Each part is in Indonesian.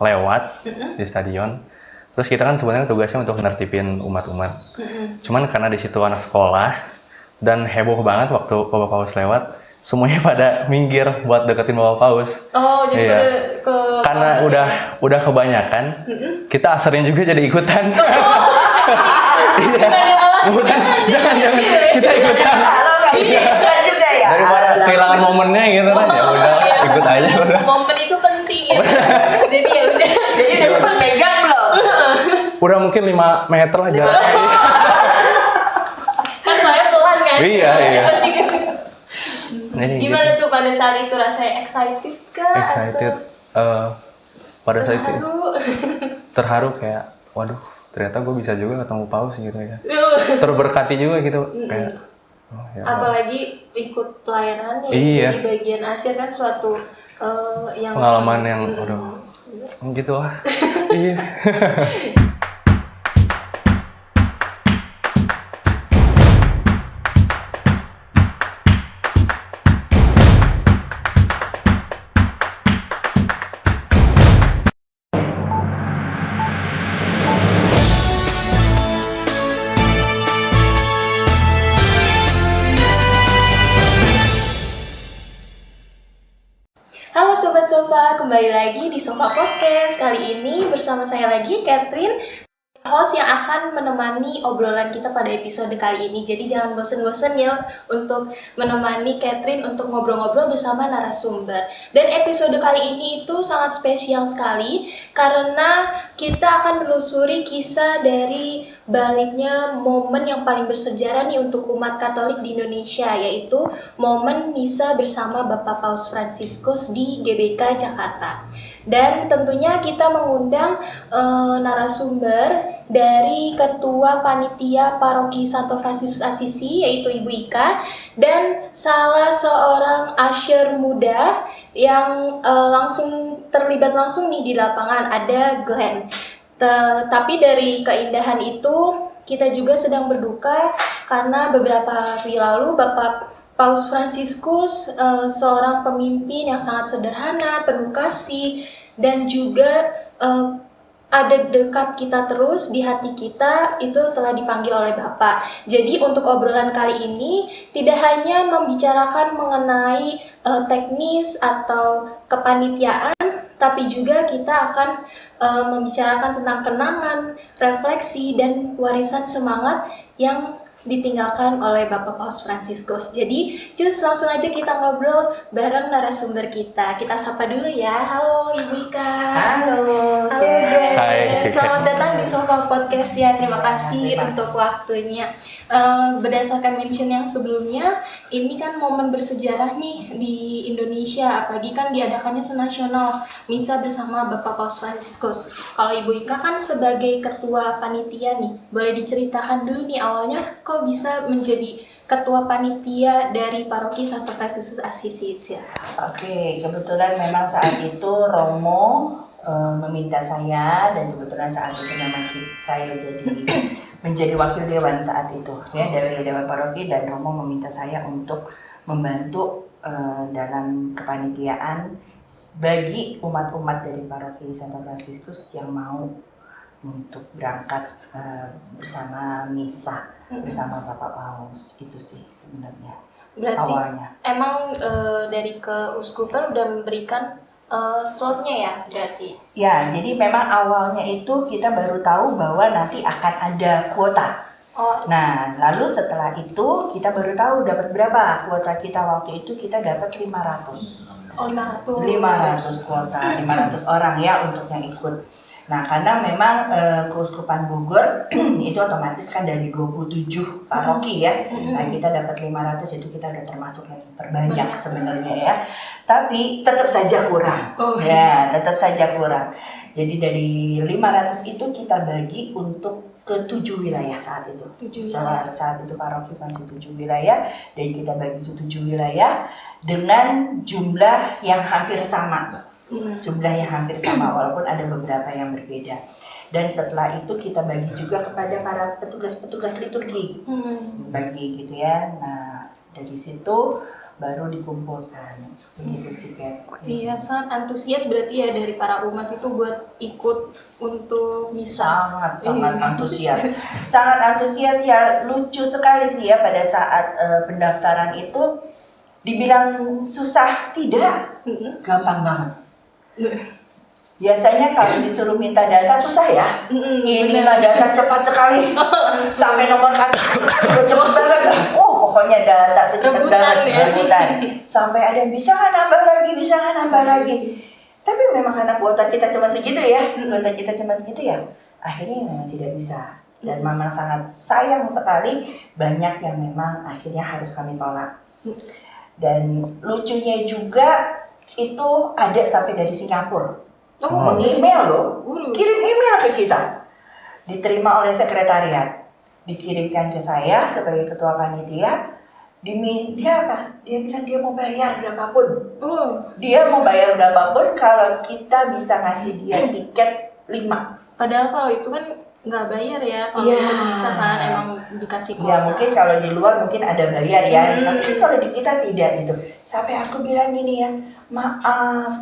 lewat di stadion. Terus kita kan sebenarnya tugasnya untuk nertipin umat-umat. Cuman karena di situ anak sekolah dan heboh banget waktu Bapak Paus lewat, semuanya pada minggir buat deketin Bapak Paus. Oh, jadi Iya. ke Karena udah kebanyakan, kita asernya juga jadi ikutan. Iya. Bukan, jangan kita ikutan. Ikutan juga ya. Daripada kehilangan momennya gitu kan, ya udah ikut aja udah. Momen itu penting ya. Jadi ya udah. Jadi udah sempat megang belum? Udah mungkin 5 meter lah jaraknya. Kan soalnya pelan kan. Iya. Pasti gitu. Jadi Gimana tuh pada saat itu, rasanya excited kah? excited. Pada saat itu terharu kayak, waduh, ternyata gue bisa juga ketemu paus gitu ya. Terberkati juga gitu kayak. Oh, ya Allah. Apalagi ikut pelayanannya. Iya. Jadi bagian Asia kan suatu yang Pengalaman yang gitu lah. Iya. Halo Sobat Sofa, kembali lagi di Sofa Podcast. Kali ini bersama saya lagi, Catherine, host yang akan menemani obrolan kita pada episode kali ini. Jadi jangan bosen-bosen ya untuk menemani Catherine untuk ngobrol-ngobrol bersama narasumber. Dan episode kali ini itu sangat spesial sekali karena kita akan menelusuri kisah dari baliknya momen yang paling bersejarah nih untuk umat Katolik di Indonesia, yaitu momen misa bersama Bapak Paus Fransiskus di GBK Jakarta. Dan tentunya kita mengundang narasumber dari Ketua Panitia Paroki Santo Fransiskus Assisi, yaitu Ibu Ika, dan salah seorang usher muda yang langsung terlibat langsung nih di lapangan, ada Glenn. Tapi dari keindahan itu kita juga sedang berduka karena beberapa hari lalu Bapak Paus Fransiskus, seorang pemimpin yang sangat sederhana, penuh kasih, dan juga ada dekat kita terus di hati kita, itu telah dipanggil oleh Bapak. Jadi untuk obrolan kali ini tidak hanya membicarakan mengenai teknis atau kepanitiaan, tapi juga kita akan membicarakan tentang kenangan, refleksi, dan warisan semangat yang ditinggalkan oleh Bapak Paus Fransiskus. Jadi, langsung aja kita ngobrol bareng narasumber kita. Kita sapa dulu ya. Halo Ibu Ika. Halo. Halo Glenn. Hai. Selamat datang di Sofa Podcast ya. Terima kasih untuk waktunya. Berdasarkan mention yang sebelumnya, ini kan momen bersejarah nih di Indonesia, apalagi kan diadakannya senasional misa bersama Bapak Paus Fransiskus. Kalau Ibu Ika kan sebagai ketua panitia nih, boleh diceritakan dulu nih awalnya kok bisa menjadi ketua panitia dari Paroki Santo Fransiskus Assisi ya? Oke, kebetulan memang saat itu Romo meminta saya, dan kebetulan saat itu memang saya menjadi wakil dewan saat itu ya, dari dewan paroki, dan Romo meminta saya untuk membantu dalam kepanitiaan bagi umat-umat dari Paroki Santo Fransiskus yang mau untuk berangkat bersama misa bersama Bapak Paus. Itu sih sebenarnya. Berarti awalnya. emang dari keuskupan udah memberikan slotnya ya berarti? Ya, jadi memang awalnya itu kita baru tahu bahwa nanti akan ada kuota. Oh. Nah, lalu setelah itu kita baru tahu dapat berapa kuota kita. Waktu itu kita dapat 500. Oh, 500. 500 kuota, 500 orang ya untuk yang ikut. Nah, karena memang Keuskupan Bogor itu otomatis kan dari 27 paroki ya. Nah, kita dapat 500, itu kita udah termasuk yang terbanyak sebenarnya ya. Tapi tetap saja kurang. Ya, tetap saja kurang. Jadi dari 500 itu kita bagi untuk ke 7 wilayah saat itu. 7 wilayah. Saat itu paroki masih 7 wilayah, dan kita bagi ke 7 wilayah dengan jumlah yang hampir sama. Jumlahnya hampir sama walaupun ada beberapa yang berbeda. Dan setelah itu kita bagi juga kepada para petugas-petugas liturgi, bagi gitu ya. Nah, dari situ baru dikumpulkan. Begitu sih, Kat. Iya, sangat antusias berarti ya dari para umat itu buat ikut untuk bisa. Sangat antusias. Sangat antusias ya, lucu sekali sih ya pada saat pendaftaran itu dibilang susah, tidak, gampang banget. Biasanya kalau disuruh minta data susah ya. Ini mah data cepat sekali. Sampai nomor kata cepat banget lah. Pokoknya data itu cepat banget, rebutan. Sampai ada yang bisa nggak nambah lagi. Tapi memang karena kuota kita cuma segitu ya. Akhirnya memang tidak bisa. Dan Mama sangat sayang sekali banyak yang memang akhirnya harus kami tolak. Dan lucunya juga itu ada sampai dari Singapura. Email loh, kirim email ke kita, diterima oleh sekretariat, dikirimkan ke saya sebagai ketua panitia. Dia bilang dia mau bayar berapapun. Dia mau bayar berapapun kalau kita bisa ngasih dia tiket 5. Padahal kalau itu kan nggak bayar ya, kalau itu bisa kan emang dikasih kuota. Ya mungkin kalau di luar mungkin ada bayar ya, tapi kalau di kita tidak gitu. Sampai aku bilang gini ya, maaf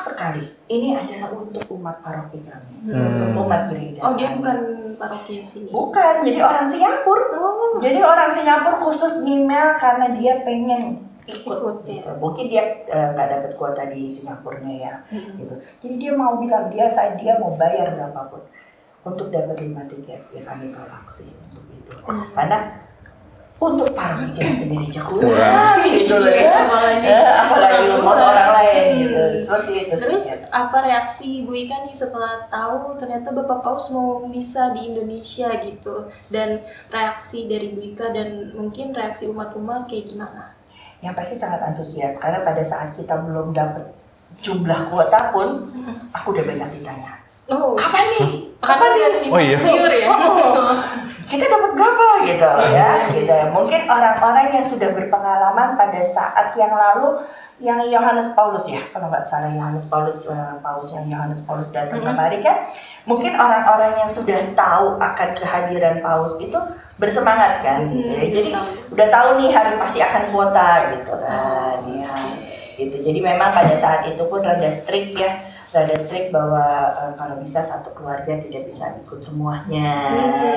sekali, ini adalah untuk umat paroki kami, umat gereja. Dia bukan paroki sini? Bukan, jadi orang Singapura. Jadi orang Singapura khusus email karena dia pengen ikut gitu. Mungkin dia nggak dapat kuota di Singapurnya ya, gitu. Jadi dia mau bilang dia mau bayar berapapun untuk dapat 5 tiket. Ya kami tolak sih untuk itu, karena untuk paroki kita sendiri kurang gitu loh ya. Apalagi rumah orang lain gitu. Seperti itu. Terus apa reaksi Bu Ika nih setelah tahu ternyata Bapak Paus mau misa di Indonesia gitu, dan reaksi dari Bu Ika dan mungkin reaksi umat-umat kayak gimana? Yang pasti sangat antusias karena pada saat kita belum dapat jumlah kuota pun aku udah banyak ditanya. Kapan nih? Siur ya? Kita dapat berapa gitu ya, gitu. Mungkin orang-orang yang sudah berpengalaman pada saat yang lalu, yang Yohanes Paulus ya, kalau nggak salah Paus yang Yohanes Paulus datang kemari kan, mungkin orang-orang yang sudah tahu akan kehadiran Paus itu bersemangat kan, gitu ya. Jadi udah tahu nih hari pasti akan kuota gitu kan, ya. Gitu. Jadi memang pada saat itu pun rada strict bahwa kalau bisa satu keluarga tidak bisa ikut semuanya,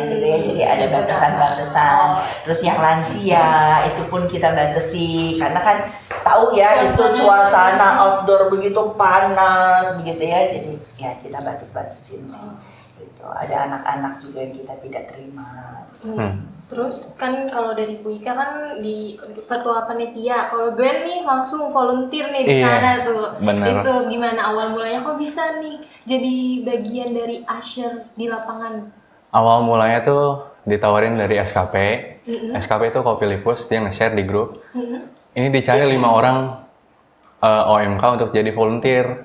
gitu ya. Jadi ada batasan-batasan. Terus yang lansia itu pun kita batasi karena kan tahu ya itu suasana outdoor begitu panas begitu ya. Jadi ya kita batasin sih. Gitu. Ada anak-anak juga yang kita tidak terima. Terus kan kalau dari Bu Ika kan di ketua panitia, kalau Glenn nih langsung volunteer nih di sana tuh. Bener. Itu gimana awal mulanya kok bisa nih jadi bagian dari usher di lapangan? Awal mulanya tuh ditawarin dari SKP. SKP itu Kopilipus, dia nge-share di grup. Ini dicari 5 orang OMK untuk jadi volunteer.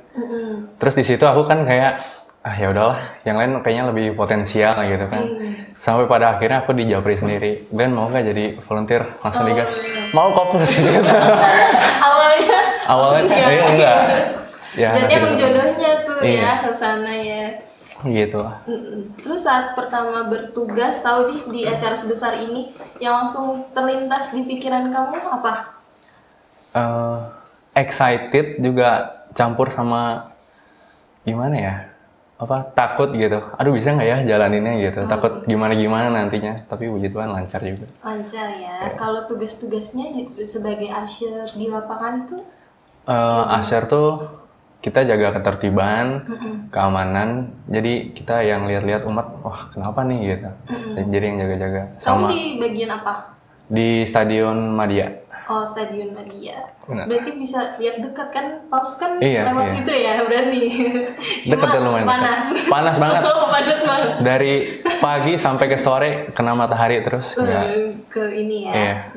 Terus di situ aku kan kayak ya udahlah, yang lain kayaknya lebih potensial gitu kan. Sampai pada akhirnya aku dijapri sendiri. Glenn mau nggak jadi volunteer? Langsung digas. Mau Kopus gitu. Awalnya enggak. Ya, berarti emang jodohnya tuh ya ke sana ya. Gitu. Terus saat pertama bertugas tahu di acara sebesar ini, yang langsung terlintas di pikiran kamu apa? Excited juga campur sama gimana ya? Takut gitu. Aduh bisa nggak ya jalaninnya gitu. Takut gimana nantinya. Tapi puji Tuhan lancar juga. Lancar ya. Kalau tugas-tugasnya sebagai usher di lapangan itu? Usher tuh kita jaga ketertiban, keamanan. Jadi kita yang lihat-lihat umat, wah kenapa nih gitu. Jadi yang jaga-jaga. Kamu di bagian apa? Di Stadion Madia. Oh, Stadion Madia. Berarti bisa lihat dekat kan? Paus kan lewat situ ya berarti. Dekat dan lumayan panas. Panas banget. Panas banget. Dari pagi sampai ke sore kena matahari terus. Ke ini ya.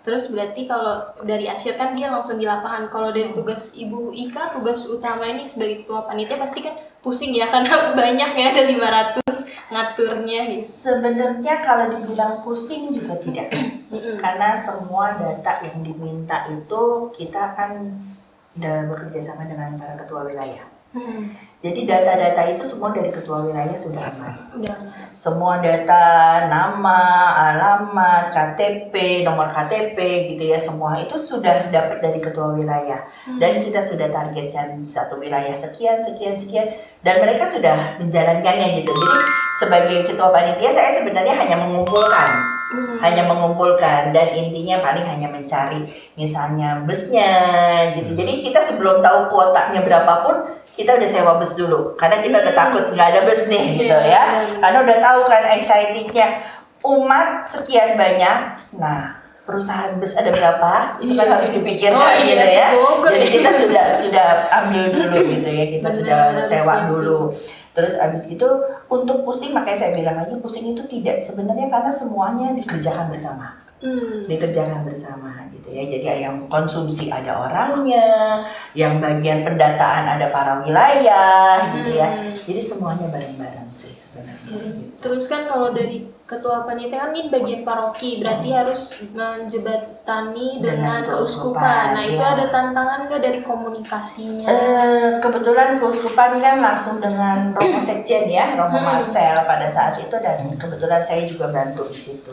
Terus berarti kalau dari Asyir kan dia langsung di lapangan. Kalau dari tugas Ibu Ika, tugas utama ini sebagai ketua panitia pasti kan pusing ya karena banyak ya, ada 500 ngaturnya gitu. Sebenarnya kalau dibilang pusing juga tidak. Karena semua data yang diminta itu kita kan udah bekerja sama dengan para ketua wilayah. Jadi data-data itu semua dari ketua wilayah sudah aman. Udah. Semua data, nama, alamat, KTP, nomor KTP gitu ya, semua itu sudah dapat dari ketua wilayah. Dan kita sudah targetkan satu wilayah sekian, dan mereka sudah menjalankannya gitu. Jadi sebagai ketua panitia saya sebenarnya hanya mengumpulkan dan intinya paling hanya mencari misalnya busnya gitu. Jadi kita sebelum tahu kuotanya berapapun kita udah sewa bus dulu karena kita udah takut nggak ada bus nih gitu ya. Karena udah tahu kan excitingnya umat sekian banyak. Nah, perusahaan bus ada berapa? Itu kan harus dipikirkan gitu ya. Jadi kita sudah ambil dulu gitu ya. Kita sudah sewa dulu. Terus abis itu untuk pusing, makanya saya bilang lagi pusing itu tidak sebenarnya karena semuanya dikerjakan bersama. Dikerjakan bersama gitu ya. Jadi yang konsumsi ada orangnya, yang bagian pendataan ada para wilayah gitu ya. Jadi semuanya bareng-bareng sih sebenarnya. Gitu. Terus kan kalau dari ketua panitia kan ini bagian paroki, berarti harus menjebatani dengan keuskupan. Nah itu ada tantangan nggak dari komunikasinya? Kebetulan keuskupan kan langsung dengan Romo Sekjen ya, Romo Marcel pada saat itu, dan kebetulan saya juga bantu di situ.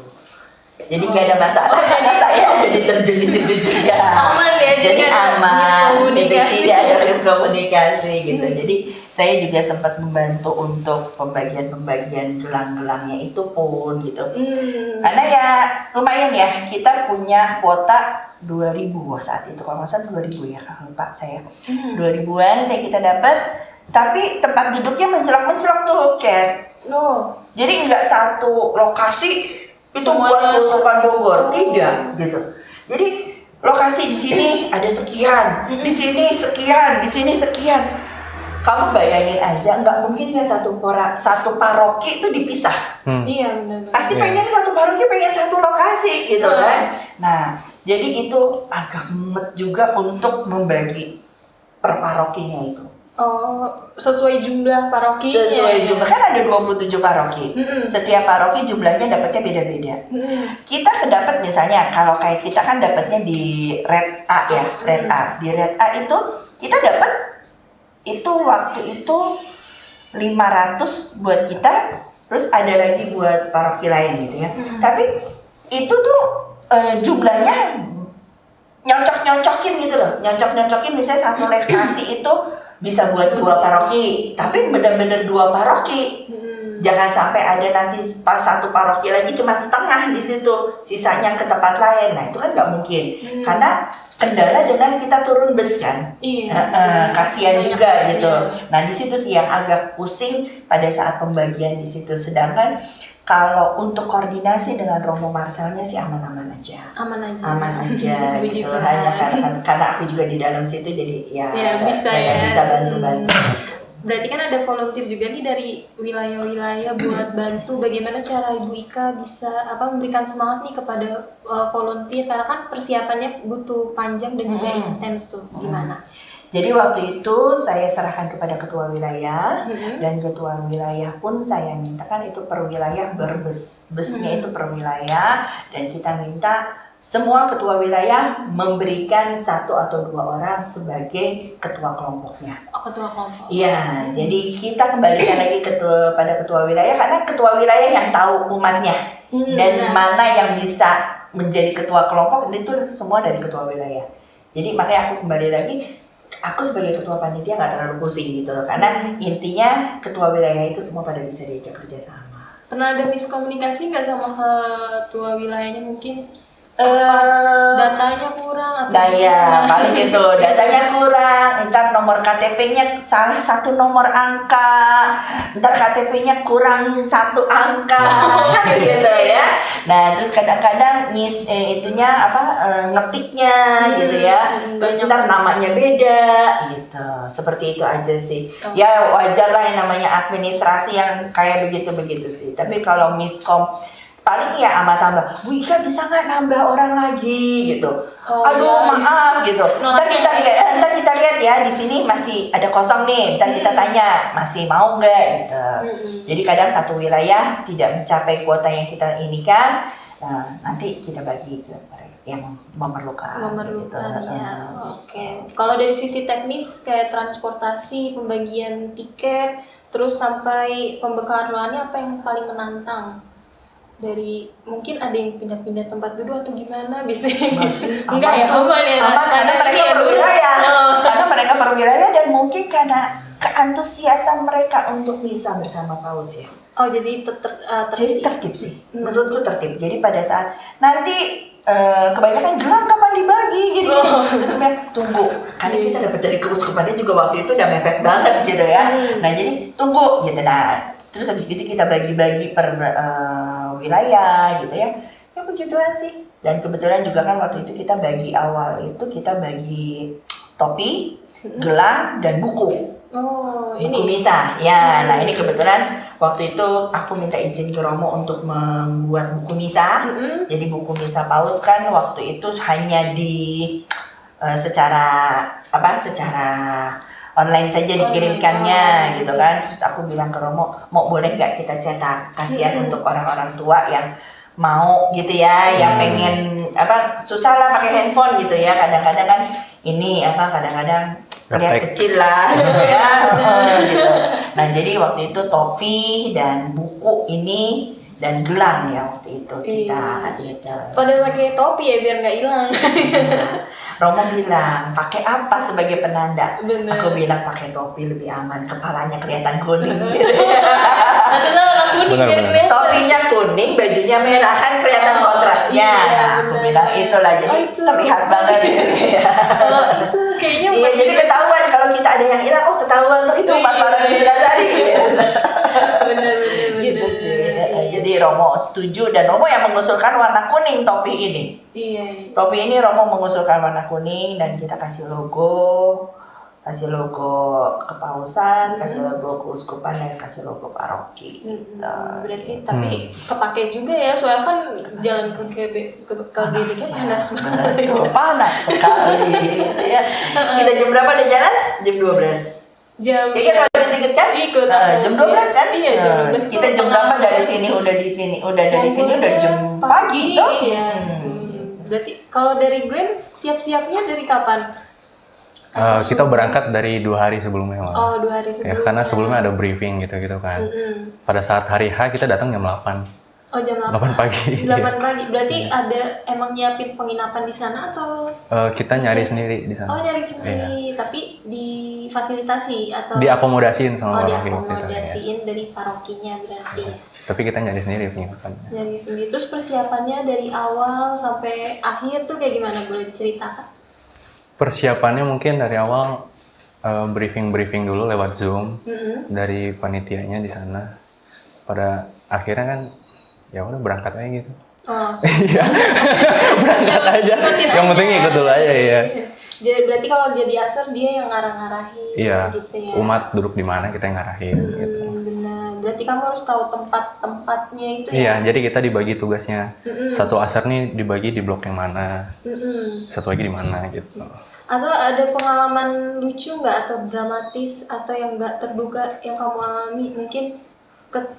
Jadi nggak ada masalah karena saya udah diterjun di situ juga. Aman ya, jadi aman. Jadi miskomunikasi. tidak ada miskomunikasi gitu. Jadi saya juga sempat membantu untuk pembagian gelang-gelangnya itu pun gitu. Karena ya lumayan ya, kita punya kuota 2.000 saat itu, kalau nggak salah 2.000 ya, lupa saya. 2.000-an kita dapat, tapi tempat duduknya mencelok-mencelok tuh, Kat. Jadi nggak satu lokasi itu buat keuskupan Bogor, tidak gitu. Jadi lokasi di sini ada sekian, di sini sekian, di sini sekian. Kamu bayangin aja, nggak mungkin kan satu paroki itu dipisah. Iya benar. Pasti pengen satu paroki pengen satu lokasi gitu kan. Nah, jadi itu agak mumet juga untuk membagi per parokinya itu. Oh, sesuai jumlah paroki. Sesuai jumlah, kan ada 27 paroki. Setiap paroki jumlahnya dapatnya beda-beda. Kita dapat misalnya kalau kayak kita kan dapatnya di Red A ya, Red A. Di Red A itu kita dapat itu waktu itu 500 buat kita, terus ada lagi buat paroki lain gitu ya. Tapi itu tuh jumlahnya nyocok-nyocokin gitu loh. Nyocok-nyocokin misalnya satu lokasi itu bisa buat 2 paroki, tapi benar-benar 2 paroki. Jangan sampai ada nanti pas satu paroki lagi cuma setengah di situ, sisanya ke tempat lain. Nah itu kan nggak mungkin, karena kendala dengan kita turun bus kan. Kasihan juga gitu. Nah di situ sih yang agak pusing pada saat pembagian di situ. Sedangkan kalau untuk koordinasi dengan Romo Marcelnya sih aman-aman aja. Aman aja gitu. Hanya karena aku juga di dalam situ, jadi ya bisa bantu-bantu. Berarti kan ada volunteer juga nih dari wilayah-wilayah buat bantu. Bagaimana cara Ibu Ika bisa memberikan semangat nih kepada volunteer, karena kan persiapannya butuh panjang dan juga intens tuh. Gimana? Jadi waktu itu saya serahkan kepada ketua wilayah, dan ketua wilayah pun saya mintakan itu per wilayah berbus. Busnya itu per wilayah, dan kita minta semua ketua wilayah memberikan 1 atau 2 orang sebagai ketua kelompoknya. Ketua kelompok. Iya, jadi kita kembalikan lagi pada ketua wilayah, karena ketua wilayah yang tahu umatnya dan mana yang bisa menjadi ketua kelompok, itu semua dari ketua wilayah. Jadi makanya aku kembali lagi, aku sebagai ketua panitia nggak terlalu pusing gitu loh, karena intinya ketua wilayah itu semua pada bisa diajak kerjasama. Pernah ada miskomunikasi nggak sama ketua wilayahnya mungkin? Datanya kurang atau paling gitu, datanya kurang, ntar nomor KTP-nya salah satu nomor angka, ntar KTP-nya kurang 1 angka, gitu ya. Nah terus kadang-kadang ngetiknya gitu ya, terus ntar namanya beda gitu, seperti itu aja sih. Ya wajar lah yang namanya administrasi yang kayak begitu-begitu sih. Tapi kalau miskom paling ya tambah, Bu Ika bisa nggak nambah orang lagi gitu. Maaf gitu. Ntar kita lihat ya, di sini masih ada kosong nih. Ntar kita tanya masih mau nggak gitu. Jadi kadang satu wilayah tidak mencapai kuota yang kita inikan, nah nanti kita bagi ke mereka. yang memerlukan. Memerlukan gitu. ya. Oke. Kalau dari sisi teknis kayak transportasi, pembagian tiket, terus sampai pembekalannya apa yang paling menantang? Dari mungkin ada yang pindah-pindah tempat duduk atau gimana biasanya? Enggak ya, aman ya. Karena mereka perwira karena mereka perwira dan mungkin karena keantusiasan mereka untuk bisa bersama paus ya. Oh, jadi Jadi tertib sih, menurutku tertib. Jadi pada saat nanti kebanyakan gelang kapan dibagi gitu. Terus bilang tunggu, karena kita dapat dari keuskupannya juga waktu itu udah mepet banget gitu ya. Nah jadi tunggu gitu. Nah terus habis itu kita bagi-bagi per wilayah gitu ya. Ya puji Tuhan sih. Dan kebetulan juga kan waktu itu kita bagi awal itu kita bagi topi, gelang dan buku. Oh, Buku misa. Ya, nah ini kebetulan waktu itu aku minta izin ke Romo untuk membuat buku misa. Jadi buku misa paus kan waktu itu hanya secara online saja dikirimkannya gitu kan. Terus aku bilang ke Romo, mau boleh nggak kita cetak? Kasihan untuk orang-orang tua yang mau gitu ya, yang pengen susah lah pakai handphone gitu ya. Kadang-kadang kan ini kadang-kadang lihat kecil lah gitu ya. Gitu. Nah jadi waktu itu topi dan buku ini dan gelang ya waktu itu kita gitu. Pada pakai topi ya biar nggak hilang. Romo bilang, pakai apa sebagai penanda? Bener. Aku bilang pakai topi lebih aman, kepalanya kelihatan kuning gitu. Kuning. Topinya kuning, bajunya merah kan kelihatan kontrasnya. Nah, aku bilang itulah jadi terlihat banget gitu ya. Kalau itu kayaknya iya, jadi ketahuan kalau kita ada yang hilang, ketahuan tuh itu empat orang yang sudah tadi. Bener. Gitu sih. Jadi Romo setuju dan Romo yang mengusulkan warna kuning topi ini. Iya. Topi ini Romo mengusulkan warna kuning dan kita kasih logo kepausan, kasih logo keuskupan dan kasih logo paroki. Berarti tapi kepake juga ya, soalnya kan jalan ke GBK panas banget. Panas sekali. Ya. Kita jam berapa ada jalan? Jam 12. Kayaknya kalau deket kan? Ikut. Jam 12 kan? Iya, jam 12. Kita jam berapa dari sini udah di sini? Udah dari sini udah jam pagi toh? Iya. Berarti kalau dari Glenn siap-siapnya dari kapan? Kita berangkat dari 2 hari sebelumnya malah. Oh, 2 hari sebelumnya. Ya, karena sebelumnya ada briefing gitu kan. Pada saat hari H kita datang jam 8. Oh, jam 8 pagi. 8 pagi. Berarti ada emang nyiapin penginapan di sana atau? Kita nyari sendiri di sana. Oh, nyari sendiri. Tapi difasilitasi atau? Diakomodasiin sama paroki. Diakomodasiin dari parokinya berarti. Tapi kita nyari sendiri penginapannya. Nyari sendiri. Terus persiapannya dari awal sampai akhir tuh kayak gimana? Boleh diceritakan? Persiapannya mungkin dari awal briefing dulu lewat Zoom dari panitianya di sana. Pada akhirnya kan ya udah berangkat aja gitu. Oh, iya. Berangkat aja. Yang penting ikut dulu aja ya. Jadi berarti kalau dia di Aser dia yang ngarah-ngarahin gitu ya. Umat duduk di mana kita yang ngarahin gitu. Benar. Berarti kamu harus tahu tempat-tempatnya itu ya. Iya, jadi kita dibagi tugasnya. Satu Aser nih dibagi di blok yang mana. Satu lagi di mana gitu. Atau ada pengalaman lucu nggak atau dramatis atau yang nggak terduga yang kamu alami? Mungkin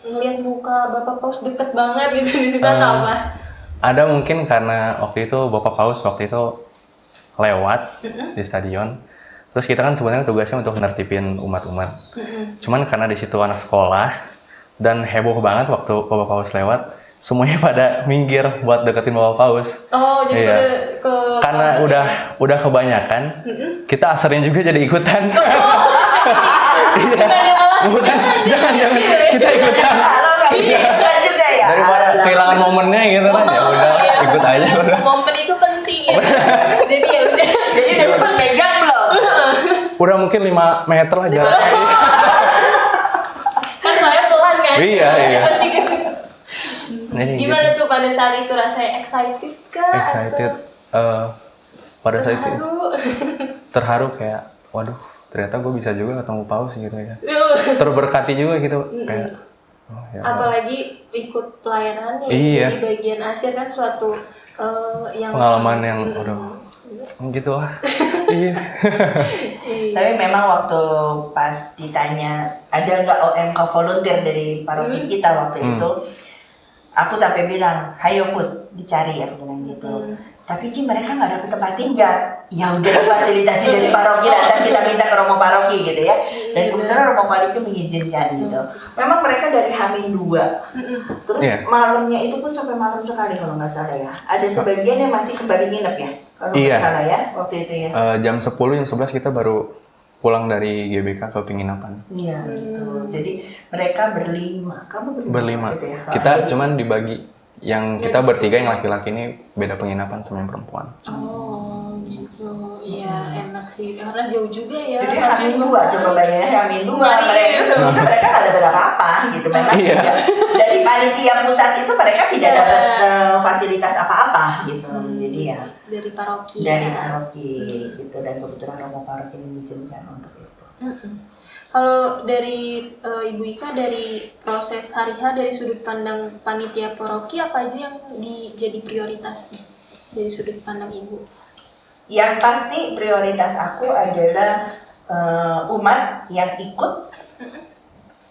ngelihat muka Bapak Paus deket banget gitu di situ atau apa? Ada mungkin karena waktu itu Bapak Paus waktu itu lewat di stadion. Terus kita kan sebenarnya tugasnya untuk nertipin umat-umat. Cuman karena di situ anak sekolah dan heboh banget waktu Bapak Paus lewat, semuanya pada minggir buat deketin Bapak Paus. Oh, jadi karena udah kebanyakan, kita aserin juga jadi ikutan. Bukan, jangan kita ikutan. Ikutan juga ya. Daripada kehilangan momennya gitu kan, ya udah ikut aja udah. Momen itu penting ya. Jadi ya udah. Jadi udah sempat megang belum? Udah mungkin 5 meter lah jaraknya. Kan soalnya pelan kan. Iya. Pasti gitu. Gimana gitu. tuh pada saat itu rasanya excited kah? Excited. Pada saat itu terharu kayak, waduh, ternyata gue bisa juga ketemu Paus gitu ya. Terberkati juga gitu kayak. Oh, ya apalagi ikut pelayanannya, iya. Jadi bagian Asyir kan suatu yang pengalaman yang gitu lah. Iya. Tapi memang waktu pas ditanya ada nggak OMK volunteer dari paroki kita waktu itu, aku sampai bilang, hayo Fus, dicari ya, aku bilang gitu. Tapi Ci mereka nggak dapat tempat tinggal. Ya udah fasilitasi dari paroki, dan kita minta ke romo paroki gitu ya. Dan kebetulan romo paroki mengizinkan gitu. Memang mereka dari H-2. Terus malamnya itu pun sampai malam sekali kalau nggak salah ya. Ada sebagian yang masih kembali nginep ya. Kalau nggak salah ya waktu itu ya. Jam 10, jam 11 kita baru pulang dari GBK ke penginapan. Iya gitu. Jadi mereka berlima. Kamu berlima gitu ya? Kita cuman dibagi. Yang kita bertiga yang laki-laki ini beda penginapan sama yang perempuan. Oh gitu, iya enak sih karena jauh juga ya. Jadi H-2 coba bayangin H-2 mereka sebelumnya mereka nggak dapat apa-apa gitu memang dari panitia pusat itu mereka tidak dapat fasilitas apa-apa gitu. Jadi ya dari paroki. Gitu dan kebetulan romo paroki mengizinkan untuk itu. Kalau dari Ibu Ika, dari proses hari-hari dari sudut pandang panitia paroki, apa aja yang jadi prioritasnya dari sudut pandang Ibu? Yang pasti prioritas aku adalah umat yang ikut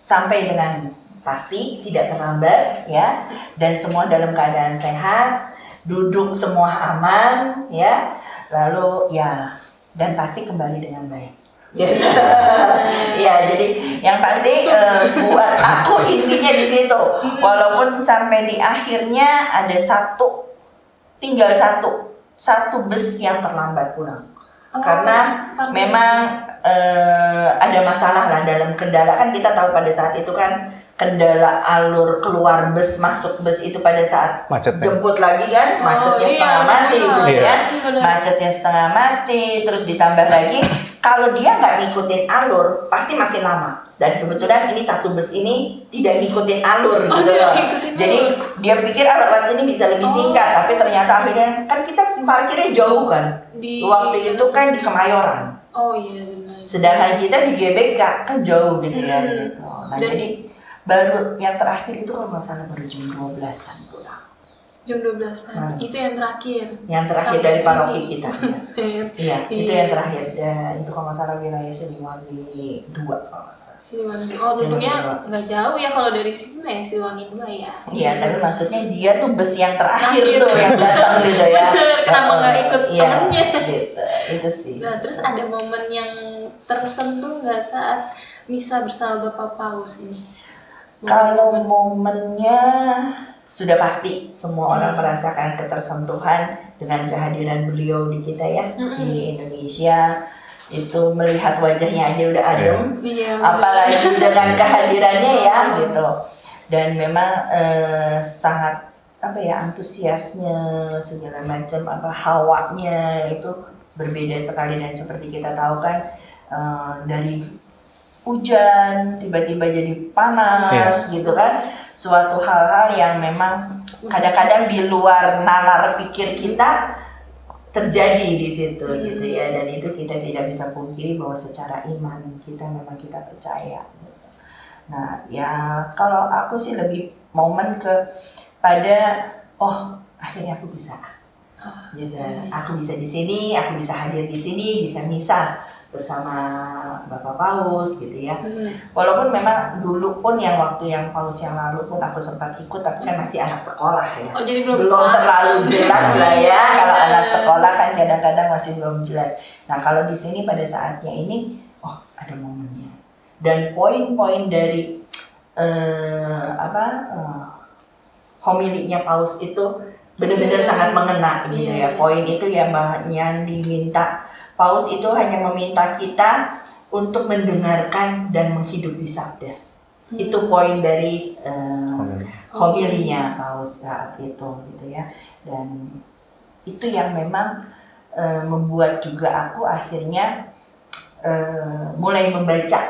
sampai dengan pasti tidak terlambat ya, dan semua dalam keadaan sehat, duduk semua aman ya, lalu ya dan pasti kembali dengan baik. Ya, jadi yang pasti buat aku intinya di situ. Walaupun sampai di akhirnya ada tinggal satu bus yang terlambat pulang. Karena memang ada masalah lah dalam kendala, kan kita tahu pada saat itu kan kendala alur keluar bus masuk bus itu pada saat jemput lagi kan macetnya setengah mati macetnya setengah mati, terus ditambah lagi kalau dia nggak ngikutin alur pasti makin lama, dan kebetulan ini satu bus ini tidak ngikutin alur gitu loh. Jadi dia pikir lewat sini bisa lebih singkat, tapi ternyata akhirnya kan kita parkirnya jauh kan waktu itu kan di Kemayoran. Sedangkan kita di GBK kan jauh gitu ya gitu. Nah jadi baru yang terakhir itu kalau nggak salah baru jam 12-an pulang. Jam 12-an? Itu yang terakhir? Yang terakhir dari paroki kita. Iya, itu yang terakhir. Dan itu kalau nggak salah wilayah Siliwangi 2 kalau nggak salah. Siliwangi. Oh, duduknya nggak jauh ya kalau dari sini ya, Siliwangi 2 ya. Iya, tapi maksudnya dia tuh bus yang terakhir tuh yang datang gitu ya. Kenapa nggak ikut temennya? Gitu, itu sih. Nah, terus ada momen yang tersentuh nggak saat misa bersama Bapak Paus ini? Kalau momennya sudah pasti semua orang merasakan ketersentuhan dengan kehadiran beliau di kita ya, di Indonesia. Itu melihat wajahnya aja udah adem, apalagi dengan kehadirannya ya gitu. Dan memang sangat antusiasnya segala macam hawanya itu berbeda sekali, dan seperti kita tahu kan dari hujan tiba-tiba jadi panas gitu kan, suatu hal-hal yang memang kadang-kadang di luar nalar pikir kita terjadi di situ gitu ya, dan itu kita tidak bisa pungkiri bahwa secara iman kita memang kita percaya gitu. Nah ya kalau aku sih lebih momen pada akhirnya aku bisa gitu, aku bisa di sini, aku bisa hadir di sini, bisa misa bersama Bapak Paus gitu ya. Walaupun memang dulu pun waktu yang Paus yang lalu pun aku sempat ikut, tapi kan masih anak sekolah ya. Jadi belum terlalu jelas lah ya. Kalau anak sekolah kan kadang-kadang masih belum jelas. Nah kalau di sini pada saatnya ini, ada momennya. Dan poin-poin dari homilinya Paus itu benar-benar sangat mengena gitu ya. Poin itu ya Mbak Nyandi minta. Paus itu hanya meminta kita untuk mendengarkan dan menghidupi sabda. Itu poin dari homilinya Paus saat itu gitu ya. Dan itu yang memang membuat juga aku akhirnya mulai membaca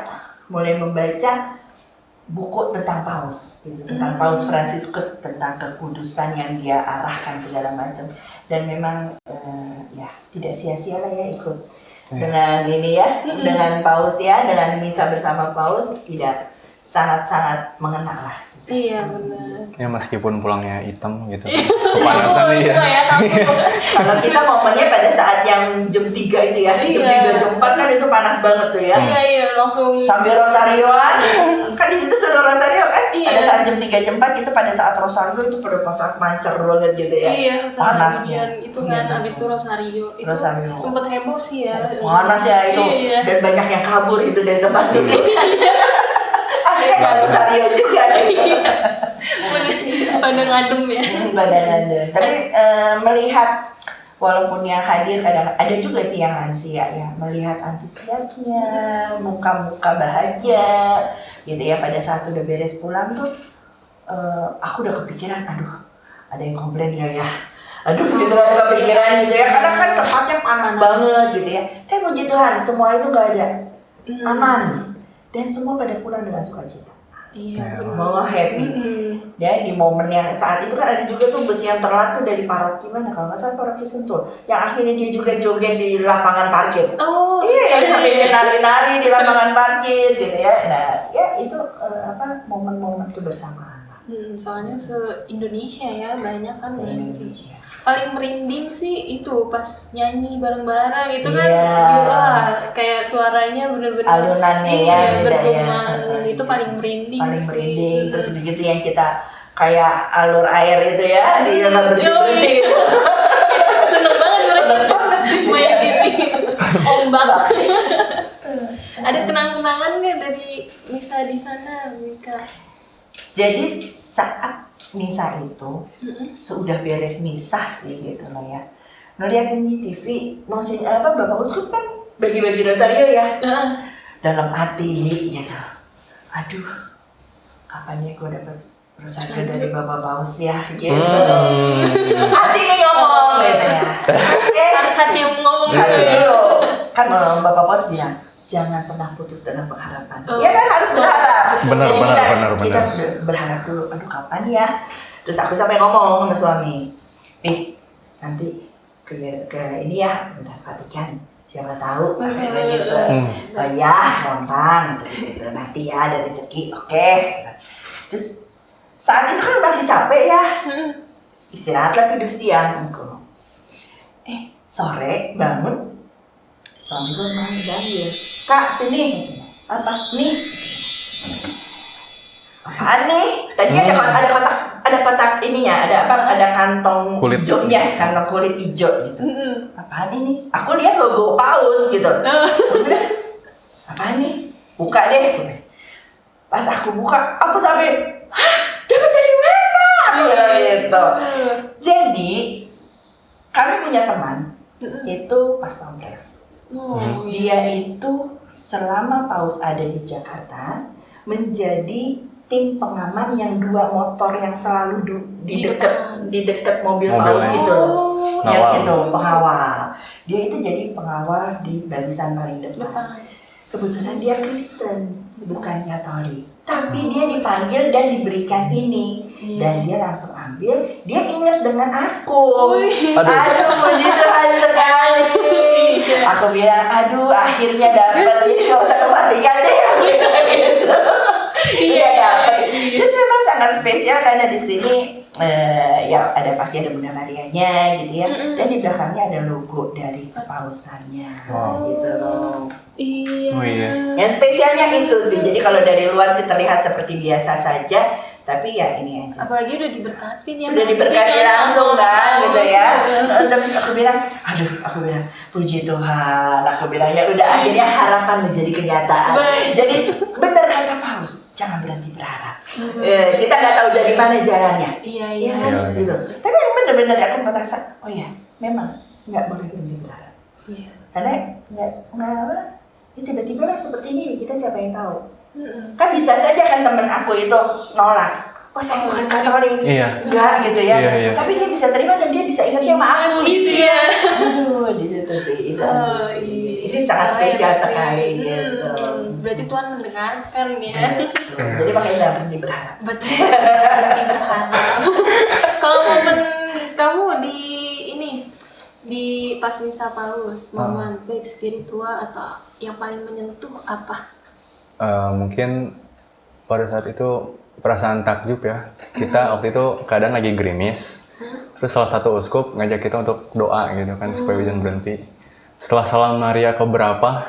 buku tentang Paus gitu, tentang Paus Fransiskus, tentang kekudusan yang dia arahkan segala macam. Dan memang tidak sia-sia lah ya ikut dengan ini ya, dengan Paus ya, dengan misa bersama Paus, tidak sangat-sangat mengena lah. Iya benar. Ya meskipun pulangnya hitam gitu, kepanasan Kalau kita momennya pada saat yang jam 3 itu ya, jam 3 jam 4 kan itu panas banget tuh ya. Iya langsung. Sambil rosarioan, kan di situ sudah rosario kan, pada saat jam 3 jam 4 itu pada saat Rosario itu pada saat mancer banget gitu ya. Iya, setelah Panasnya. hujan itu kan, Iya, abis itu Rosario itu Rosario. sempet heboh sih ya. Panas ya itu. Iya. Dan banyak yang kabur itu dari tempat duduk. Akhirnya nggak Rosario juga gitu. Pada ngadem ya. Badan-badan. Tapi melihat walaupun yang hadir kadang ada juga sih yang lansia ya, melihat antusiasnya, muka-muka bahagia gitu ya pada saat udah beres pulang tuh aku udah kepikiran, aduh ada yang komplain gak ya, aduh gitu ada kepikiran gitu ya, kadang kan tempatnya panas banget gitu ya, tapi puji Tuhan semua itu gak ada, aman dan semua pada pulang dengan sukacita. Iya, Mau happy ya di momen yang saat itu kan ada juga tuh bus yang telat tuh dari paroki mana kalau nggak salah paroki Sentul yang akhirnya dia juga joget di lapangan parkir. Oh iya sampai dia nari-nari di lapangan parkir gitu ya. Nah ya itu momen-momen kebersamaan. Soalnya se-Indonesia ya banyak kan Indonesia. Paling merinding sih itu pas nyanyi bareng-bareng itu kan Iya. wah kayak suaranya bener-bener Alunannya iya, ya beda ya. bergema. Itu paling merinding Paling sih. merinding terus begitu yang kita kayak alur air itu ya di dalam berdiri. Seneng banget mereka main ini ombak. Ada kenang-kenangan nggak dari misa di sana, Mika? Jadi saat misa itu sudah beres misa sih gitu lah ya. Ngeliatin di TV, Bapak Uskup kan bagi-bagi rosario ya. Dalam hati gitu. Aduh, kapan ya gue dapet rosario dari Bapak Paus ya gitu. Hati nih ngomong gitu ya. Harus hati yang ngomong Hati gitu ya. dulu. Kan Bapak Paus bilang, jangan pernah putus dalam pengharapan. Ya kan harus berharap. Benar, Jadi benar. kita berharap dulu. Aduh kapan ya? Terus aku sampai ngomong sama suami, nanti ke ini ya, udah Vatikan. Siapa tahu akhirnya gitu. Oh ya, gampang gitu. Nanti ya ada rezeki. Oke. Terus saat itu kan masih capek ya. Istirahatlah tidur siang. Sore bangun. Suami gue manggil, Kak sini. Apa nih? Apaan nih? Tadi ada kotak ininya, ada kantong Kulit. hijaunya, kantong kulit hijau gitu. Apaan ini? Aku lihat logo Paus gitu. Aku bilang, apaan nih? Buka deh. Pas aku buka, aku sampai, hah? Dapat dari mana? Aku bilang gitu. Jadi kami punya teman itu pas pampres. Dia itu selama Paus ada di Jakarta menjadi tim pengaman yang 2 motor yang selalu di dekat mobil Paus itu loh. Yang itu pengawal. Dia itu jadi pengawal di barisan paling depan. Kebetulan dia Kristen, bukan Katolik. Tapi dia dipanggil dan diberikan ini. Dan dia langsung ambil, dia ingat dengan aku. Aduh, puji Tuhan sekali. Aku bilang, aduh akhirnya dapat, jadi gak usah ke Vatikan deh. Gitu. Iya dapat. Dan memang sangat spesial karena di sini ya pasti ada Bunda Marianya gitu ya. Dan di belakangnya ada logo dari kepausannya gitu loh. Iya. Yang spesialnya itu sih. Jadi kalau dari luar sih terlihat seperti biasa saja. Tapi ya ini aja. Apalagi udah diberkatin ya. Sudah diberkati langsung kan gitu ya. Terus aku bilang, puji Tuhan. Aku bilang ya udah akhirnya harapan menjadi kenyataan. Jadi benar kata Paus, jangan berhenti berharap. Kita nggak tahu dari mana jalannya. Iya. Kan? Gitu. Tapi yang benar-benar aku merasa, oh ya memang nggak boleh berhenti berharap. Iya. Karena nggak tiba-tiba lah seperti ini kita siapa yang tahu. Kan bisa saja kan temen aku itu nolak. Oh saya bukan Katolik, enggak gitu ya. Iya. Tapi dia bisa terima dan dia bisa ingatnya sama aku gitu ya. Aduh, di situ sih itu. Ini sangat spesial sekali gitu. Berarti Tuhan mendengarkan ya. Jadi makanya nggak berhenti berharap. Betul, berhenti berharap. Kalau momen kamu di pas misa Paus, momen baik spiritual atau yang paling menyentuh apa? Mungkin pada saat itu perasaan takjub ya. Kita waktu itu keadaan lagi gerimis. Terus salah satu uskup ngajak kita untuk doa gitu kan supaya hujan berhenti. Setelah salam Maria keberapa,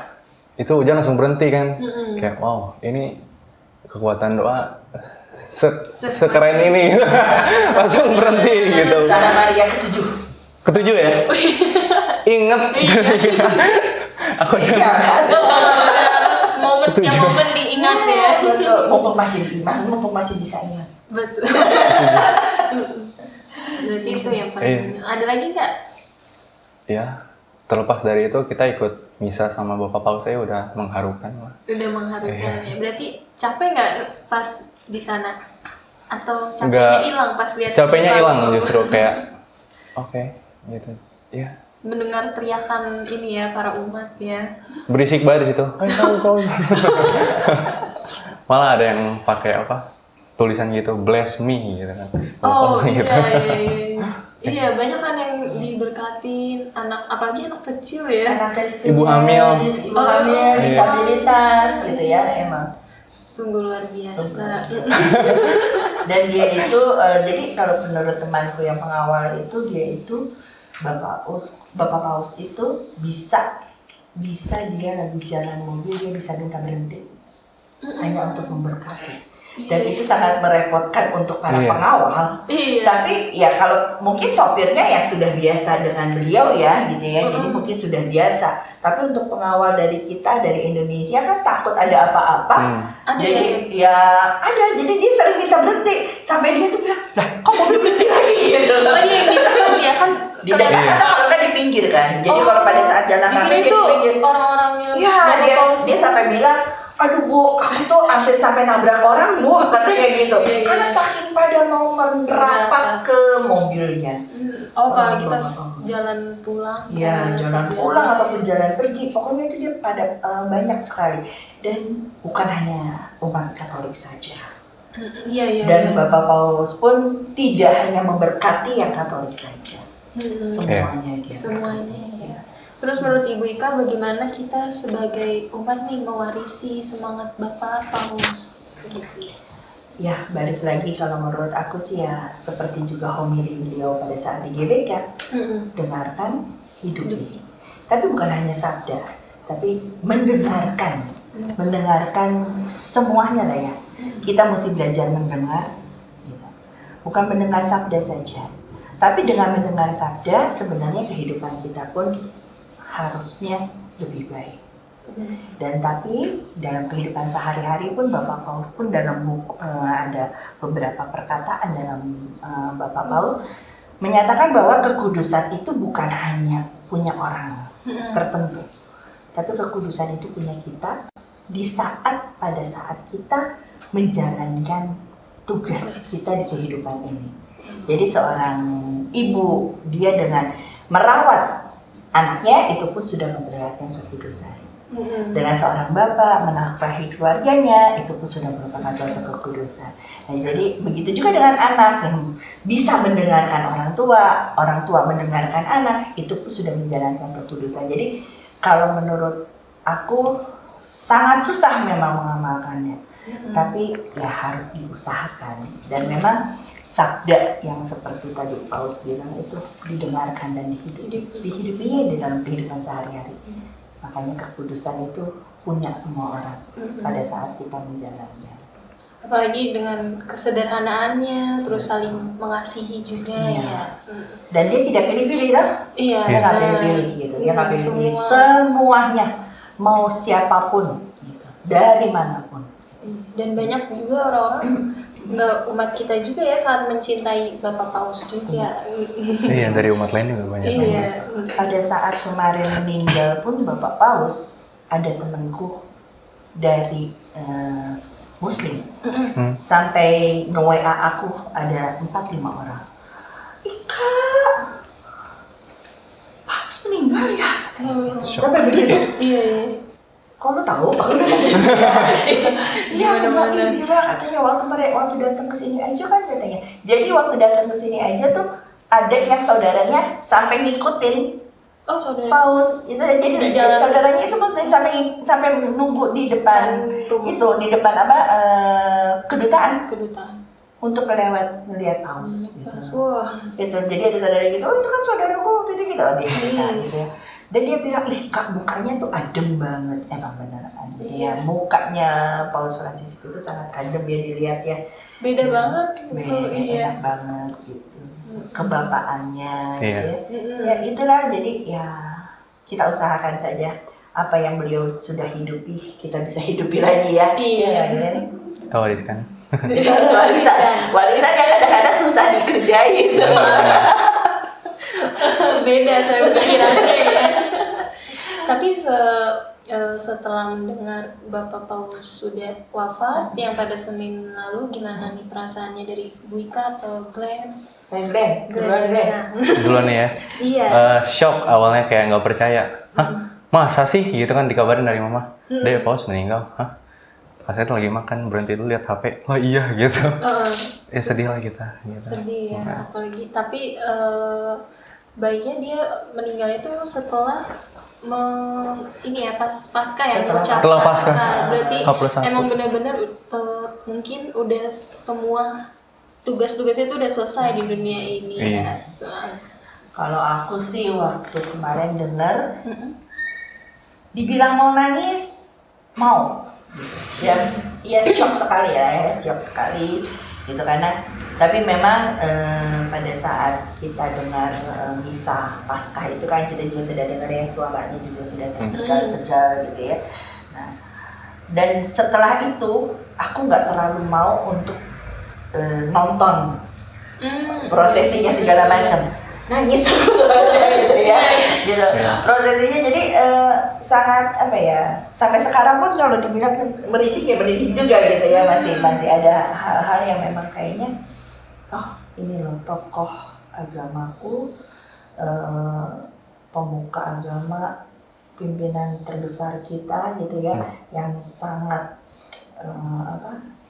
itu hujan langsung berhenti kan. Kayak wow, ini kekuatan doa sekeren ini. Langsung berhenti gitu. Sana Maria Ketujuh ya? Ingat. Aku siapa? Harus momen-setiap momen diingat ya. Mumpung masih bisa ingat. Betul. Berarti itu yang paling. Ada lagi nggak? Ya, terlepas dari itu kita ikut misa sama Bapak Paus saya udah mengharukan lah. Udah mengharukan ya. Berarti capek nggak pas di sana? Atau capeknya Nggak. hilang pas lihat? Capeknya Bapak? hilang justru kayak oke, gitu. Ya, Mendengar teriakan ini ya para umat ya. berisik banget di situ. Kau. Malah ada yang pakai apa? Tulisan gitu, bless me gitu kan. Oh iya, Gitu. iya. Iya, banyak kan yang diberkatin anak, apalagi anak kecil ya. Anak kecil, Ibu hamil. disabilitas gitu ya emang. Sungguh luar biasa. Dan dia itu jadi kalau menurut temanku yang pengawal itu dia itu Bapak Paus itu bisa dia lagi jalan mobil dia bisa minta berhenti hanya untuk memberkati. Dan itu sangat merepotkan untuk para pengawal. Iya. Tapi ya kalau mungkin sopirnya yang sudah biasa dengan beliau ya gitu ya, jadi mungkin sudah biasa. Tapi untuk pengawal dari kita dari Indonesia kan takut ada apa-apa. Jadi ya ada, jadi dia sering minta berhenti sampai dia tuh bilang, lah kok mau berhenti lagi gitu. Oh iya gitu kan ya kan. Di depan atau kalau nggak di pinggir kan. Jadi kalau pada saat jalan ramai dia di pinggir. Orang-orang yang Iya dia sampai bilang, aduh Bu, aku tuh hampir sampai nabrak orang Bu, katanya gitu. Karena saking pada mau merapat ke mobilnya. Oh kalau kita jalan pulang. Ya jalan pulang ataupun jalan pergi, pokoknya itu dia pada banyak sekali. Dan bukan hanya umat Katolik saja. Iya. Dan Bapak Paus pun tidak hanya memberkati yang Katolik saja. Semuanya dia. Semuanya ya. Terus menurut Ibu Ika bagaimana kita sebagai umat nih mewarisi semangat Bapak Paus gitu? Ya balik lagi kalau menurut aku sih ya seperti juga homili beliau pada saat di GBK, dengarkan, hidupi. Tapi bukan hanya sabda, tapi mendengarkan semuanya lah ya. Kita mesti belajar mendengar, gitu. Bukan mendengar sabda saja. Tapi dengan mendengar sabda sebenarnya kehidupan kita pun harusnya lebih baik. Dan tapi dalam kehidupan sehari-hari pun Bapak Paus pun dalam buku, ada beberapa perkataan dalam Bapak Paus menyatakan bahwa kekudusan itu bukan hanya punya orang tertentu, tapi kekudusan itu punya kita pada saat kita menjalankan tugas kita di kehidupan ini. Jadi seorang ibu dia dengan merawat anaknya itu pun sudah memperlihatkan kekudusan. Dengan seorang bapak menafkahi keluarganya itu pun sudah merupakan suatu kekudusan. Nah, jadi begitu juga dengan anak yang bisa mendengarkan orang tua mendengarkan anak itu pun sudah menjalankan kekudusan. Jadi kalau menurut aku sangat susah memang mengamalkannya, tapi ya harus diusahakan. Dan memang sabda yang seperti tadi Paus bilang itu didengarkan dan dihidupinya di dalam kehidupan sehari-hari. Makanya kekudusan itu punya semua orang pada saat kita menjalannya. Apalagi dengan kesederhanaannya, terus saling mengasihi juga ya. Dan dia tidak pilih-pilih kan? Iya. Dia nggak pilih-pilih gitu. Dia nggak pilih-pilih semuanya, mau siapapun, gitu. Dari manapun. Dan banyak juga orang-orang umat kita juga ya sangat mencintai Bapak Paus juga. Iya, dari umat lain juga banyak. Iya. Pada saat kemarin meninggal pun Bapak Paus, ada temanku dari Muslim sampai nge-WA aku ada 4-5 orang. Ika, Paus meninggal ya? Sampai begitu. Iya. Kok lu tahu? Iya, bilang katanya waktu datang ke sini aja kan katanya. Jadi waktu datang ke sini aja tuh ada yang saudaranya sampai ngikutin Paus itu. Jadi saudaranya itu Muslim sampai nunggu di depan itu di depan kedutaan untuk melihat Paus. Gitu. Wah. Itu jadi ada saudara gitu, oh itu kan saudaraku waktu itu gitu dia cerita gitu ya. Dan dia bilang, Kak mukanya tuh adem banget. Emang beneran gitu ya. Mukanya Paus Francis itu sangat adem ya dilihat ya. Beda banget. Enak banget gitu. Kebapaannya Iya. gitu ya. Ya itulah, jadi ya kita usahakan saja apa yang beliau sudah hidupi kita bisa hidupi lagi ya. Iya. Ya, Tahu kan? warisan yang kadang-kadang susah dikerjain. Beda saya pikirannya ya. Tapi setelah mendengar Bapak Paulus sudah wafat yang pada Senin lalu, gimana nih perasaannya dari Bu Ika atau Glenn? Glenn. Duluan nih ya. Iya. Shock awalnya, kayak nggak percaya. Hah? Masa sih? Gitu kan dikabarin dari mama. Deh, Paulus meninggal. Hah? Pas itu lagi makan, berhenti dulu lihat HP. Oh iya gitu. Ya sedih lah kita. Gitu. Sedih ya, apalagi. Tapi baiknya dia meninggal itu setelah ini ya pasca yang mengucapkan. Setelah pasca. Berarti H+1. emang benar-benar mungkin udah semua tugas-tugasnya itu udah selesai di dunia ini. Iya. Ya. Kalau aku sih waktu kemarin dengar dibilang mau nangis, mau. Ya shock sekali ya, shock sekali gitu, karena tapi memang pada saat kita dengar misa Paskah itu kan kita juga sudah dengar ya, suaranya juga sudah tersegal-segal gitu ya. Nah, dan setelah itu aku nggak terlalu mau untuk nonton prosesinya segala macam, nangis gitu ya, gitu. Prosesinya jadi sangat apa ya, sampai sekarang pun kalau dibilang merinding ya merinding juga gitu ya, masih ada hal-hal yang memang kayaknya ini loh tokoh agamaku, pemuka agama, pimpinan terbesar kita gitu ya, yang sangat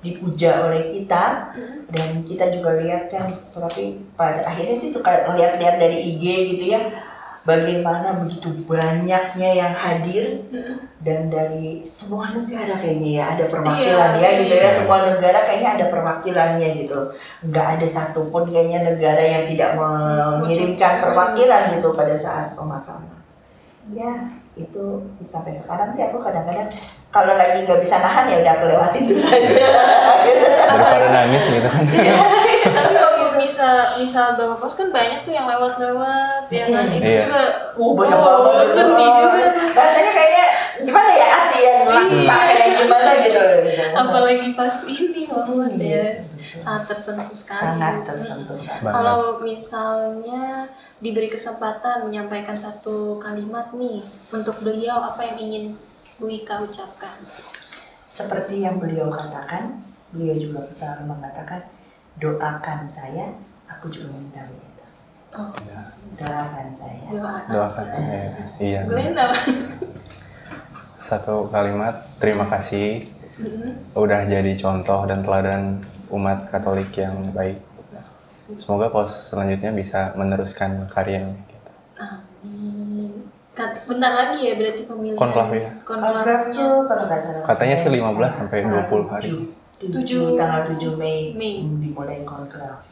dipuja oleh kita, dan kita juga lihat kan, tapi pada akhirnya sih suka lihat-lihat dari IG gitu ya, bagaimana begitu banyaknya yang hadir, dan dari semua negara kayaknya ya ada perwakilan gitu ya, semua negara kayaknya ada perwakilannya gitu, nggak ada satupun kayaknya negara yang tidak mengirimkan perwakilan gitu pada saat pemakaman. Ya itu sampai sekarang sih aku kadang-kadang kalau lagi nggak bisa nahan ya udah aku lewatin dulu aja. Daripada nangis gitu kan. Tapi waktu misal Bapak Paulus kan banyak tuh yang lewat-lewat, ya kan, itu juga banyak banget, sedih juga. Rasanya kayaknya gimana ya, hati yang laksa kayak gimana gitu. Apalagi pas ini wafat ya, sangat tersentuh sekali. Sangat tersentuh. Kalau misalnya diberi kesempatan menyampaikan satu kalimat nih untuk beliau, apa yang ingin Bu Ika ucapkan? Seperti yang beliau katakan, beliau juga selalu mengatakan, doakan saya, aku juga minta begitu. Doakan saya. Doakan saya. Iya. Glenn apa? Satu kalimat, terima kasih. Udah jadi contoh dan teladan umat Katolik yang baik. Semoga Paulus selanjutnya bisa meneruskan karyanya gitu. Amin. Bentar lagi ya berarti pemilihan. Konklav ya. Konklav tuh kalau nggak salah. Katanya sih 15 sampai 20 hari. Tanggal 7 Mei. Dimulai konklav.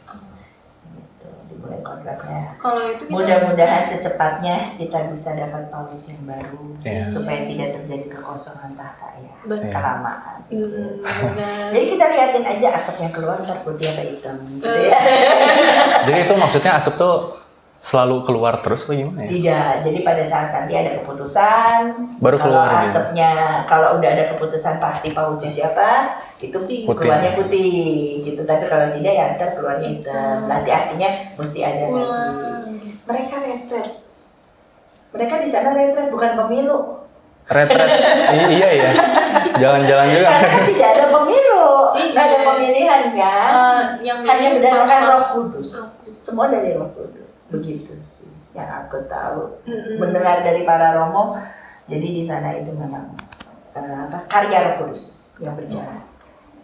Gitu, dimulai kontraknya. Kalau itu kita Mudah-mudahan secepatnya kita bisa dapat Paulus yang baru, supaya tidak terjadi kekosongan tahta ya, kelamaan. Jadi kita liatin aja asap yang keluar, ntar putih apa hitam gitu ya. Jadi itu maksudnya asap tuh selalu keluar terus atau gimana ya? Tidak, jadi pada saat nanti ada keputusan, baru keluar kalau asapnya, kalau udah ada keputusan pasti Paulusnya siapa, itu keluarnya putih gitu. Tapi kalau tidak ya ntar keluarnya hitam. Nanti artinya mesti ada lagi. Mereka retret. Mereka di sana retret, bukan pemilu. Retret, iya ya. Jalan-jalan juga. Karena tidak ada pemilu, nggak ada pemilihan kan. Hanya berdasarkan Roh Kudus. Semua dari Roh Kudus. Begitu sih yang aku tahu. Mendengar dari para romo, jadi di sana itu memang karya Roh Kudus yang berjalan.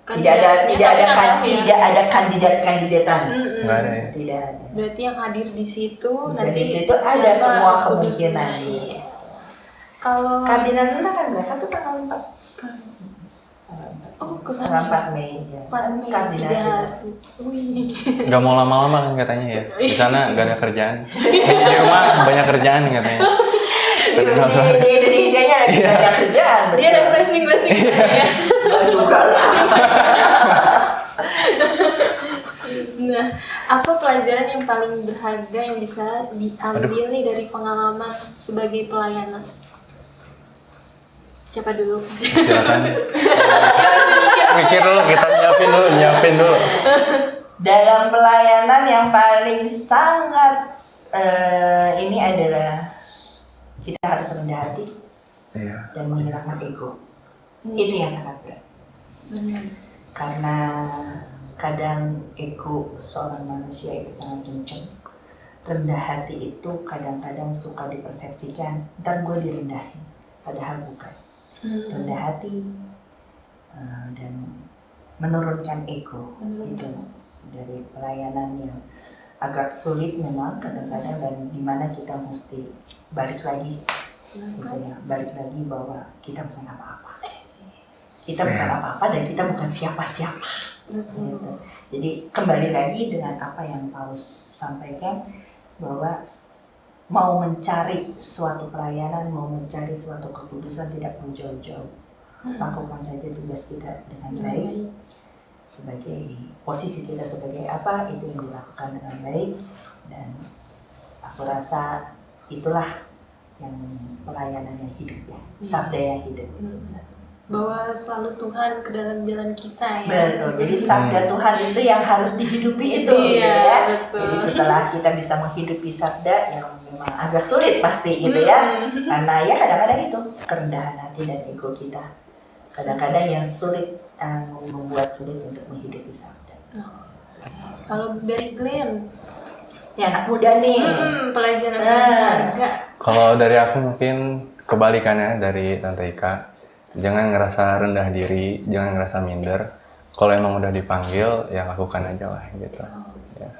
Tidak ada kandidat-kandidatan. Nggak ada ya. Tidak ada. Berarti yang hadir di situ Dan nanti di situ ada semua kemungkinan. Kalau Kardinal Luna kan mereka tuh tanggal 4. Oh, kesana. Tanggal 4 Mei ya. 4 Mei. Kardinal Wih. Gak mau lama-lama kan katanya ya. Di sana gak ada kerjaan. Di rumah banyak kerjaan katanya. Di Indonesia-nya lagi banyak kerjaan. Dia refreshing berarti ya. Enggak juga lah. Apa pelajaran yang paling berharga yang bisa diambil nih dari pengalaman sebagai pelayanan? Siapa dulu? Silakan. Mikir dulu, kita nyiapin dulu. Dalam pelayanan yang paling sangat ini adalah kita harus rendah hati dan menghilangkan ego. Itu yang sangat berat. Karena kadang ego seorang manusia itu sangat kenceng. Rendah hati itu kadang-kadang suka dipersepsikan, ntar gue direndahin, padahal bukan. Rendah hati dan menurunkan ego itu dari pelayanan yang agak sulit memang kadang-kadang, dan dimana kita mesti balik lagi gitu ya, balik lagi bahwa kita bukan apa-apa, dan kita bukan siapa-siapa gitu. Jadi kembali lagi dengan apa yang Paus sampaikan, bahwa mau mencari suatu pelayanan, mau mencari suatu kekudusan tidak perlu jauh-jauh. Lakukan saja tugas kita dengan baik. Sebagai posisi kita sebagai apa, itu yang dilakukan dengan baik. Dan aku rasa itulah yang pelayanan yang hidup ya, sabda yang hidup. Bahwa selalu Tuhan ke dalam jalan kita ya. Betul, jadi sabda Tuhan itu yang harus dihidupi itu Iya, ya. betul. Jadi setelah kita bisa menghidupi sabda yang memang agak sulit pasti gitu ya. Karena ya kadang-kadang itu kerendahan hati dan ego kita kadang-kadang yang sulit, membuat sulit untuk menghidupi sabda. Kalau dari Glenn, Ya anak muda nih. pelajaran berharga. Kalau dari aku mungkin kebalikannya dari Tante Ika. Jangan ngerasa rendah diri, jangan ngerasa minder. Kalau emang udah dipanggil, ya lakukan aja lah gitu. Ya.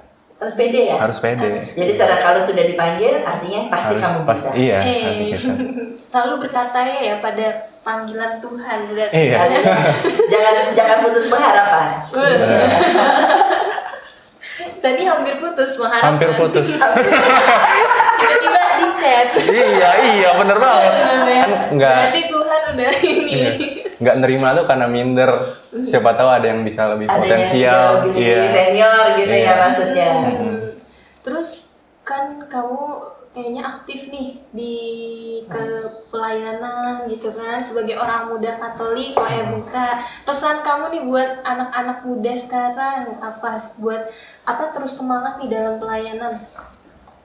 Harus pede ya? Harus pede. Jadi kalau sudah dipanggil, artinya pasti kamu bisa. Iya, arti kita. Selalu berkata ya pada panggilan Tuhan berarti. Iya. Jangan putus pengharapan. Tadi hampir putus mengharapkan. Hampir putus. Tiba-tiba di chat. Iya, bener banget. Kan nggak. Berarti Tuhan udah ini. Iya. Nggak nerima tuh karena minder. Siapa tahu ada yang bisa lebih Ada potensial. yang lebih senior gitu Iya. ya maksudnya. Terus kan kamu kayaknya aktif nih di kepelayanan gitu kan sebagai orang muda Katolik OMK. Pesan kamu nih buat anak-anak muda sekarang apa? Buat apa terus semangat nih dalam pelayanan?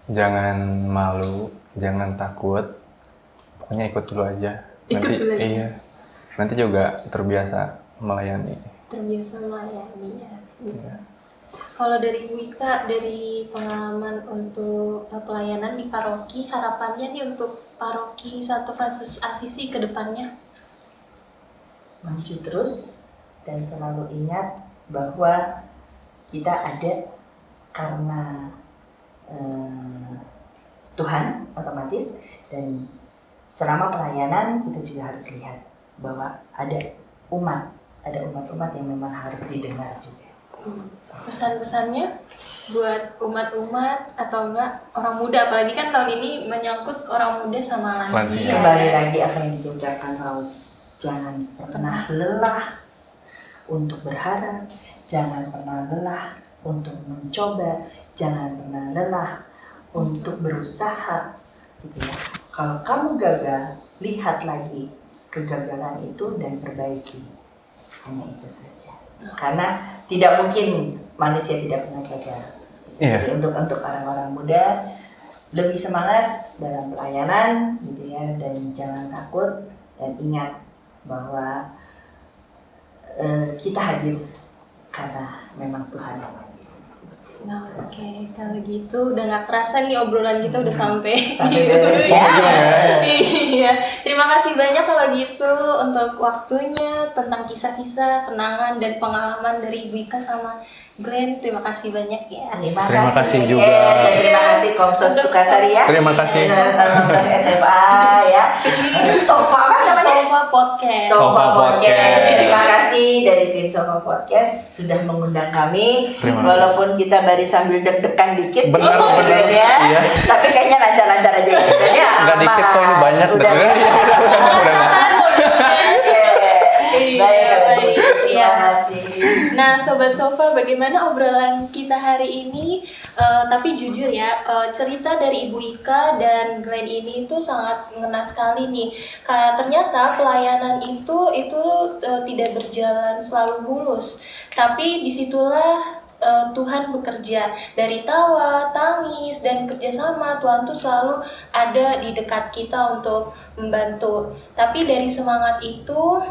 Jangan malu, jangan takut. Pokoknya ikut dulu aja. Nanti Ikut dulu aja. iya. Nanti juga terbiasa melayani. Terbiasa melayani ya. Iya. Kalau dari Bu Ika, dari pengalaman untuk pelayanan di paroki, harapannya nih untuk paroki Santo Fransiskus Assisi ke depannya? Maju terus dan selalu ingat bahwa kita ada karena Tuhan otomatis, dan selama pelayanan kita juga harus lihat bahwa ada umat-umat yang memang harus didengar juga. Pesan-pesannya buat umat-umat atau enggak orang muda, apalagi kan tahun ini menyangkut orang muda sama lansia. Kembali lagi apa yang diucapkan Paus, jangan pernah lelah untuk berharap, jangan pernah lelah untuk mencoba, jangan pernah lelah untuk berusaha gitu ya. Kalau kamu gagal, lihat lagi kegagalan itu dan perbaiki. Hanya itu saja. Karena tidak mungkin manusia tidak pernah gagal. Iya. Jadi untuk orang-orang muda lebih semangat dalam pelayanan gitu ya, dan jangan takut, dan ingat bahwa kita hadir karena memang Tuhan yang hadir. Nah, oke. Kalau gitu udah nggak kerasa nih obrolan kita udah sampai beres ya. Iya. Terima kasih banyak kalau gitu untuk waktunya, tentang kisah-kisah, kenangan dan pengalaman dari Ibu Ika sama Glenn. Terima kasih banyak ya. Terima kasih juga. Dan terima kasih Komsos Sukasari ya. Terima kasih. Komsos SMA ya. Sofa apa namanya? Sofa Podcast. Sofa Podcast. Podcast. Terima kasih dari tim Sofa Podcast sudah mengundang kami. Terima kasih. Walaupun kita baru sambil deg-degan dikit. Benar. Ya. Iya. Tapi kayaknya lancar-lancar aja ya. Nggak dikit kok, ini banyak. Udah. Rasakan mobilnya. Oke. Iya, Baik. baik. Terima Iya. kasih. Nah, Sobat Sofa, bagaimana obrolan kita hari ini? Tapi jujur ya, cerita dari Ibu Ika dan Glenn ini tuh sangat mengena sekali nih. Kayak ternyata pelayanan itu tidak berjalan selalu mulus. Tapi disitulah Tuhan bekerja. Dari tawa, tangis, dan kerjasama, Tuhan tuh selalu ada di dekat kita untuk membantu. Tapi dari semangat itu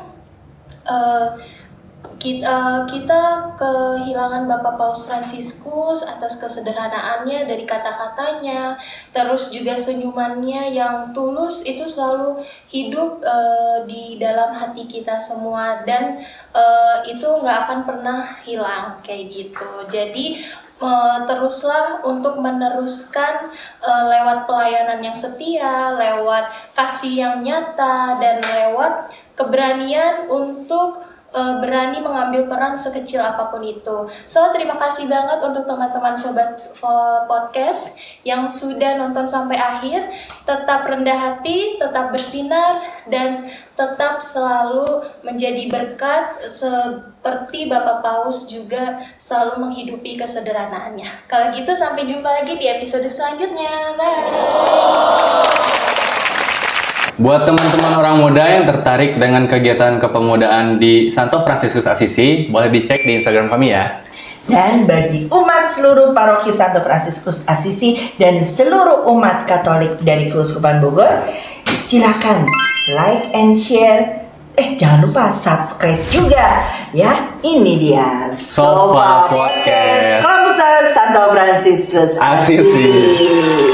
kita kehilangan Bapak Paus Fransiskus atas kesederhanaannya dari kata-katanya, terus juga senyumannya yang tulus itu selalu hidup di dalam hati kita semua, dan itu nggak akan pernah hilang kayak gitu. Jadi teruslah untuk meneruskan lewat pelayanan yang setia, lewat kasih yang nyata, dan lewat keberanian untuk berani mengambil peran sekecil apapun itu. So, terima kasih banget untuk teman-teman Sobat Podcast yang sudah nonton sampai akhir. Tetap rendah hati, tetap bersinar, dan tetap selalu menjadi berkat seperti Bapak Paus juga selalu menghidupi kesederhanaannya. Kalau gitu, sampai jumpa lagi di episode selanjutnya. Bye! Buat teman-teman orang muda yang tertarik dengan kegiatan kepemudaan di Santo Fransiskus Assisi, boleh dicek di Instagram kami ya. Dan bagi umat seluruh paroki Santo Fransiskus Assisi dan seluruh umat Katolik dari Keuskupan Bogor, silakan like and share. Jangan lupa subscribe juga ya. Ini dia Sofa Podcast Komsel Santo Fransiskus Assisi. Assisi.